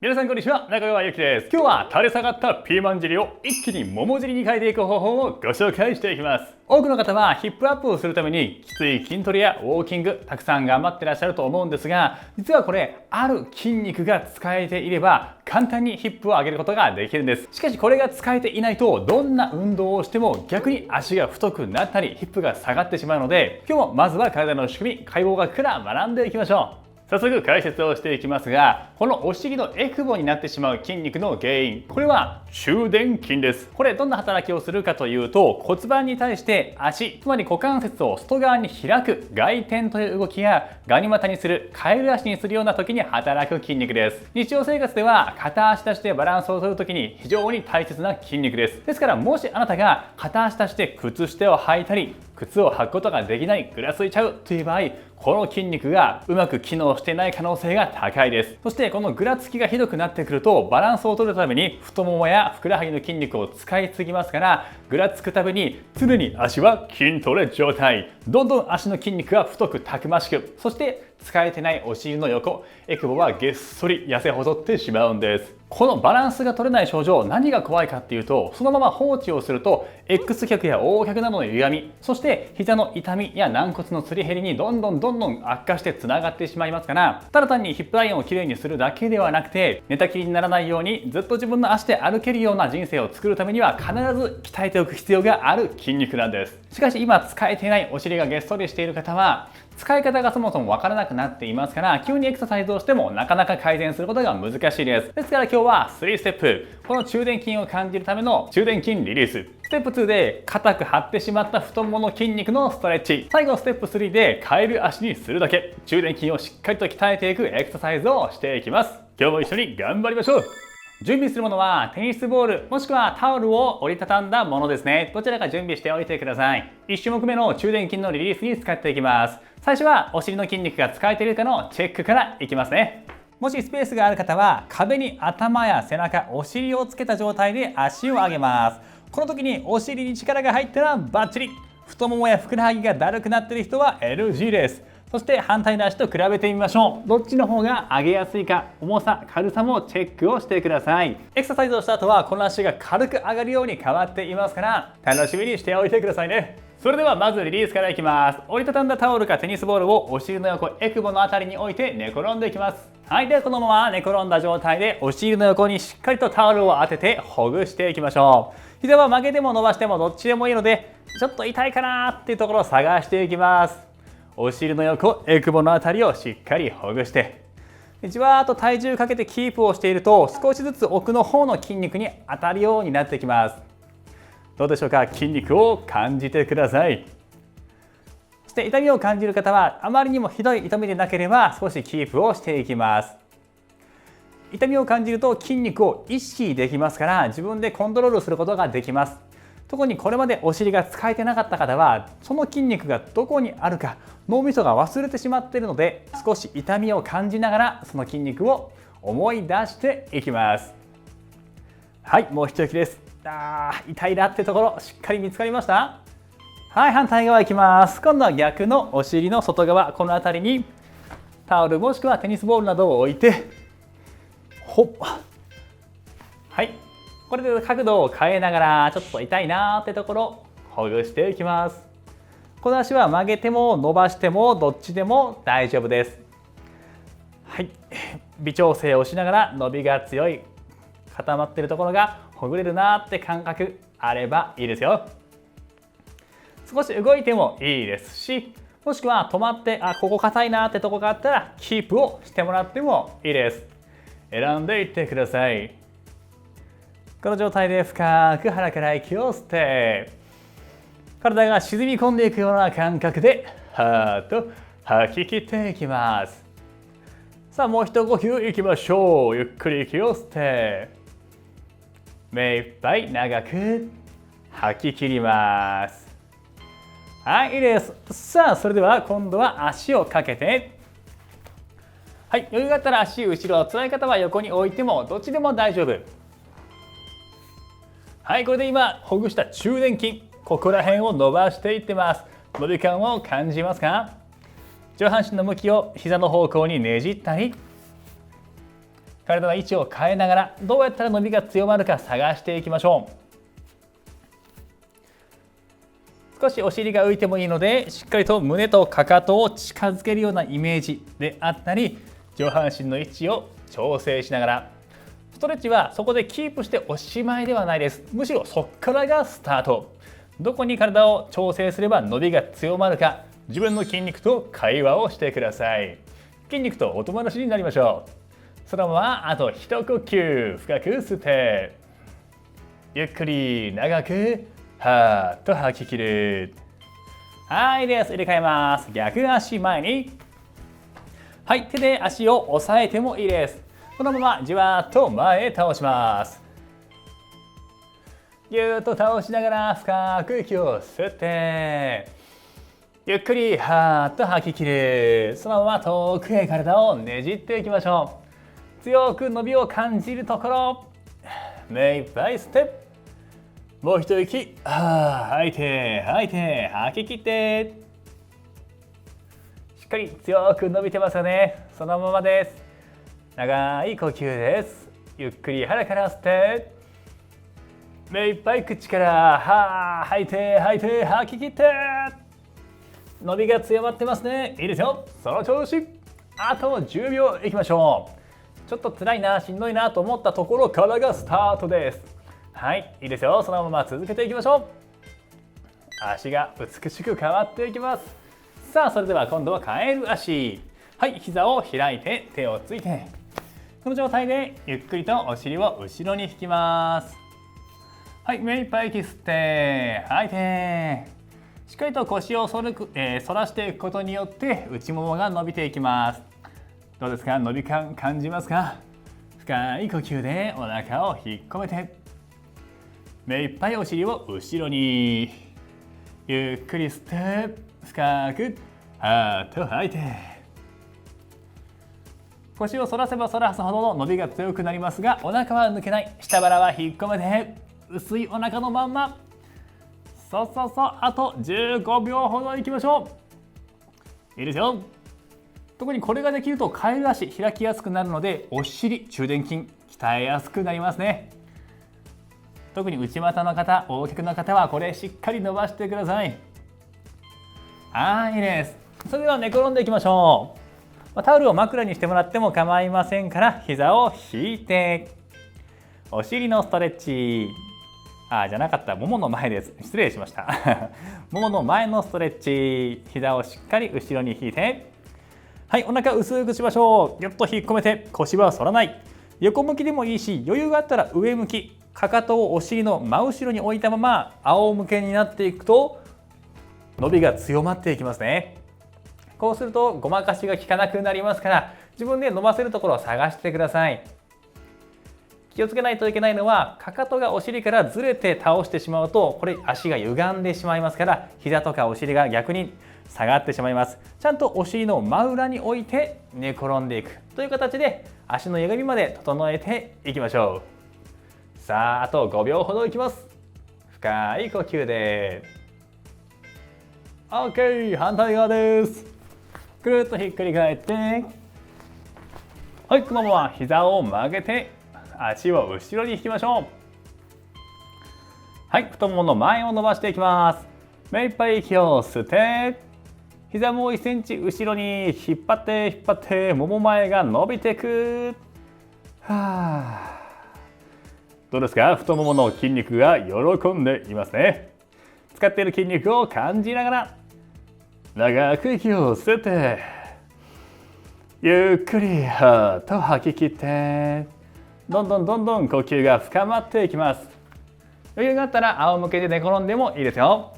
皆さんこんにちは、中川ゆきです。今日は垂れ下がったピーマン尻を一気に桃尻に変えていく方法をご紹介していきます。多くの方はヒップアップをするためにきつい筋トレやウォーキングたくさん頑張ってらっしゃると思うんですが、実はこれある筋肉が使えていれば簡単にヒップを上げることができるんです。しかしこれが使えていないとどんな運動をしても逆に足が太くなったりヒップが下がってしまうので、今日もまずは体の仕組み、解剖学から学んでいきましょう。早速解説をしていきますが、このお尻のエクボになってしまう筋肉の原因、これは中殿筋です。これどんな働きをするかというと、骨盤に対して足、つまり股関節を外側に開く外転という動きや、ガニ股にする、カエル足にするような時に働く筋肉です。日常生活では片足出してバランスを取る時に非常に大切な筋肉です。ですからもしあなたが片足出して靴下を履いたり、靴を履くことができない、ぐらついちゃうという場合、この筋肉がうまく機能していない可能性が高いです。そしてこのぐらつきがひどくなってくると、バランスを取るために太ももやふくらはぎの筋肉を使いすぎますから、ぐらつくたびに常に足は筋トレ状態。どんどん足の筋肉が太くたくましく、そして使えてないお尻の横、エクボはげっそり痩せ細ってしまうんです。このバランスが取れない症状、何が怖いかっていうと、そのまま放置をすると X 脚や O 脚などの歪み、そして膝の痛みや軟骨のすり減りにどんどん悪化してつながってしまいますから、ただ単にヒップラインをきれいにするだけではなくて、寝たきりにならないようにずっと自分の足で歩けるような人生を作るためには必ず鍛えておく必要がある筋肉なんです。しかし今使えていないお尻がげっそりしている方は、使い方がそもそもわからなくなっていますから、急にエクササイズをしてもなかなか改善することが難しいです。ですから今日は3ステップ、この中殿筋を感じるための中殿筋リリース。ステップ2で硬く張ってしまった太ももの筋肉のストレッチ。最後ステップ3でカエル足にするだけ。中殿筋をしっかりと鍛えていくエクササイズをしていきます。今日も一緒に頑張りましょう。準備するものはテニスボールもしくはタオルを折りたたんだものですね。どちらか準備しておいてください。1種目目の中殿筋のリリースに使っていきます。最初はお尻の筋肉が使えているかのチェックからいきますね。もしスペースがある方は壁に頭や背中、お尻をつけた状態で足を上げます。この時にお尻に力が入ったらバッチリ。太ももやふくらはぎがだるくなっている人は NG です。そして反対の足と比べてみましょう。どっちの方が上げやすいか、重さ、軽さもチェックをしてください。エクササイズをした後はこの足が軽く上がるように変わっていますから、楽しみにしておいてくださいね。それではまずリリースからいきます。折りたたんだタオルかテニスボールをお尻の横、エクボのあたりに置いて寝転んでいきます。はい、ではこのまま寝転んだ状態でお尻の横にしっかりとタオルを当ててほぐしていきましょう。膝は曲げても伸ばしてもどっちでもいいので、ちょっと痛いかなっていうところを探していきます。お尻の横、エクボのあたりをしっかりほぐして、じわーっと体重かけてキープをしていると少しずつ奥の方の筋肉に当たるようになってきます。どうでしょうか。筋肉を感じてください。そして痛みを感じる方はあまりにもひどい痛みでなければ少しキープをしていきます。痛みを感じると筋肉を意識できますから自分でコントロールすることができます。特にこれまでお尻が使えてなかった方はその筋肉がどこにあるか脳みそが忘れてしまっているので、少し痛みを感じながらその筋肉を思い出していきます。はい、もう一息です。痛いなってところしっかり見つかりました。はい、反対側いきます。今度は逆のお尻の外側、この辺りにタオルもしくはテニスボールなどを置いて、はい、これで角度を変えながらちょっと痛いなーってところほぐしていきます。この足は曲げても伸ばしてもどっちでも大丈夫です。はい、微調整をしながら伸びが強い固まっているところがほぐれるなーって感覚あればいいですよ。少し動いてもいいですし、もしくは止まってここ硬いなーってところがあったらキープをしてもらってもいいです。選んでいってください。この状態で深く鼻から息を吸って、体が沈み込んでいくような感覚ではーっと吐き切っていきます。さあもう一呼吸いきましょう。ゆっくり息を吸って目いっぱい長く吐き切ります。はい、いいです。さあそれでは今度は足をかけて、はい、余裕があったら足後ろ、辛い方は横に置いてもどっちでも大丈夫。はい、これで今ほぐした中殿筋、ここら辺を伸ばしていってます。伸び感を感じますか。上半身の向きを膝の方向にねじったり、体の位置を変えながらどうやったら伸びが強まるか探していきましょう。少しお尻が浮いてもいいので、しっかりと胸とかかとを近づけるようなイメージであったり、上半身の位置を調整しながら、ストレッチはそこでキープしておしまいではないです。むしろそこからがスタート。どこに体を調整すれば伸びが強まるか、自分の筋肉と会話をしてください。筋肉とお友達になりましょう。そのままあと一呼吸深く吸って、ゆっくり長くはーっと吐き切る。はいです。入れ替えます。逆足前に。はい、手で足を押さえてもいいです。このままじわっと前へ倒します。ぎゅーっと倒しながら深く息を吸って、ゆっくりはーっと吐き切る。そのまま遠くへ体をねじっていきましょう。強く伸びを感じるところ、目いっぱい吸って、もう一息、吐いて吐いて吐き切って、しっかり強く伸びてますよね。そのままです。長い呼吸です。ゆっくり腹から吸って、目いっぱい口から吐いて吐いて吐き切って、伸びが強まってますね。いいですよ。その調子。あと10秒いきましょう。ちょっと辛いな、しんどいなと思ったところからがスタートです。はい、いいですよ。そのまま続けていきましょう。足が美しく変わっていきます。さあ、それでは今度はカエル足。はい、膝を開いて手をついて、この状態でゆっくりとお尻を後ろに引きます。はい、目いっぱい息吸って吐いて、しっかりと腰を反らしていくことによって内ももが伸びていきます。どうですか？伸び感感じますか？深い呼吸でお腹を引っ込めて、目いっぱいお尻を後ろにゆっくり吸って深くはーっと吐いて、腰を反らせば反らすほどの伸びが強くなりますが、お腹は抜けない。下腹は引っ込めて薄いお腹のまんま。そうそうそう、あと15秒ほどいきましょう。いいですよ。特にこれができるとカエル足開きやすくなるので、お尻中殿筋鍛えやすくなりますね。特に内股の方、大きくの方はこれしっかり伸ばしてください。はい、いいです。それでは寝転んでいきましょう。タオルを枕にしてもらっても構いませんから、膝を引いてお尻のストレッチ。じゃなかった、ももの前です。失礼しましたももの前のストレッチ。膝をしっかり後ろに引いて、はい、お腹薄くしましょう。ぎゅっと引っ込めて腰は反らない。横向きでもいいし、余裕があったら上向き。かかとをお尻の真後ろに置いたまま仰向けになっていくと伸びが強まっていきますね。こうするとごまかしが効かなくなりますから、自分で伸ばせるところを探してください。気をつけないといけないのは、かかとがお尻からずれて倒してしまうと、これ足が歪んでしまいますから、膝とかお尻が逆に下がってしまいます。ちゃんとお尻の真裏に置いて寝転んでいくという形で足の歪みまで整えていきましょう。さあ、あと5秒ほどいきます。深い呼吸で OK。 反対側です。くるっとひっくり返って、はい、このまま膝を曲げて足を後ろに引きましょう。はい、太ももの前を伸ばしていきます。目いっぱい息を吸って、膝も1センチ後ろに引っ張ってもも前が伸びていく。どうですか？太ももの筋肉が喜んでいますね。使っている筋肉を感じながら長く息を吸って、ゆっくりはーっと吐き切って、どんどん呼吸が深まっていきます。余裕があったら仰向けで寝転んでもいいですよ。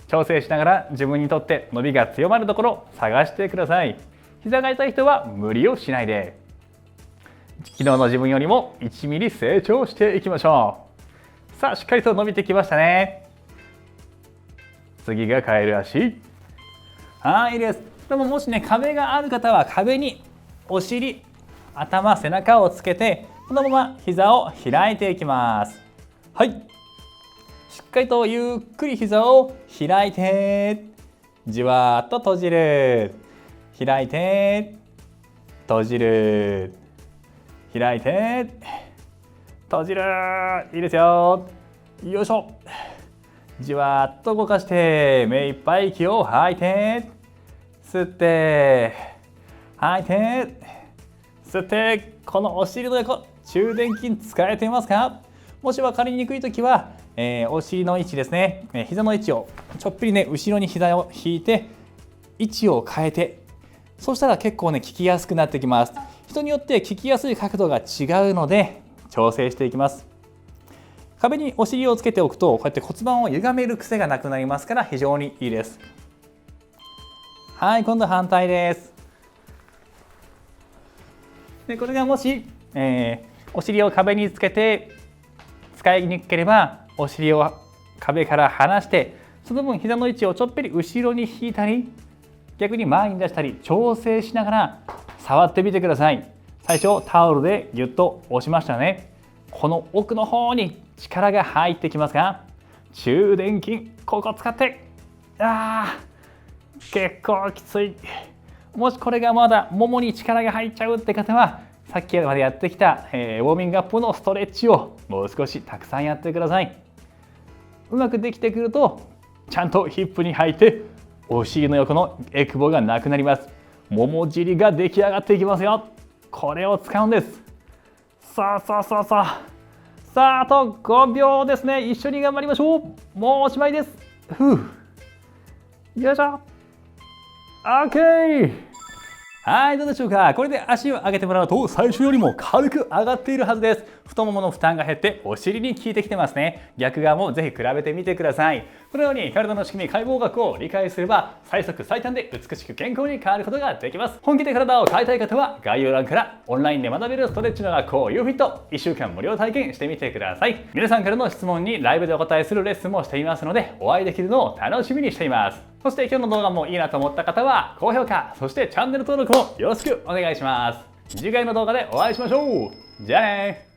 調整しながら自分にとって伸びが強まるところ探してください。膝が痛い人は無理をしないで、昨日の自分よりも1ミリ成長していきましょう。さあ、しっかりと伸びてきましたね。次がカエル足。はい、いいです。でももしね、壁がある方は壁にお尻、頭、背中をつけて、このまま膝を開いていきます。はい、しっかりとゆっくり膝を開いて、じわーっと閉じる。開いて閉じる。開いて閉じる。いいですよ。よいしょ。じわっと動かして目いっぱい息を吐いて吸って吐いて吸って。このお尻の横、中殿筋使えていますか？もし分かりにくいときは、お尻の位置ですね、膝の位置をちょっぴりね後ろに膝を引いて位置を変えて、そしたら結構ね効きやすくなってきます。人によって効きやすい角度が違うので調整していきます。壁にお尻をつけておくとこうやって骨盤を歪める癖がなくなりますから非常にいいです。はい、今度反対です。でこれがもし、お尻を壁につけて使いにくければお尻を壁から離して、その分膝の位置をちょっぴり後ろに引いたり逆に前に出したり調整しながら触ってみてください。最初タオルでギュッと押しましたね。この奥の方に力が入ってきますが、中殿筋ここ使って、結構きつい。もしこれがまだももに力が入っちゃうって方はさっきまでやってきた、ウォーミングアップのストレッチをもう少したくさんやってください。うまくできてくるとちゃんとヒップに入ってお尻の横のエクボがなくなります。もも尻が出来上がっていきますよ。これを使うんです。さああと5秒ですね。一緒に頑張りましょう。もうおしまいです。よいしょ。 OK。 はい、どうでしょうか。これで足を上げてもらうと最初よりも軽く上がっているはずです。太ももの負担が減ってお尻に効いてきてますね。逆側もぜひ比べてみてください。このように体の仕組み、解剖学を理解すれば最速最短で美しく健康に変わることができます。本気で体を変えたい方は概要欄からオンラインで学べるストレッチの学校 YouFit 1週間無料体験してみてください。皆さんからの質問にライブでお答えするレッスンもしていますので、お会いできるのを楽しみにしています。そして今日の動画もいいなと思った方は高評価、そしてチャンネル登録もよろしくお願いします。次回の動画でお会いしましょう。じゃあね。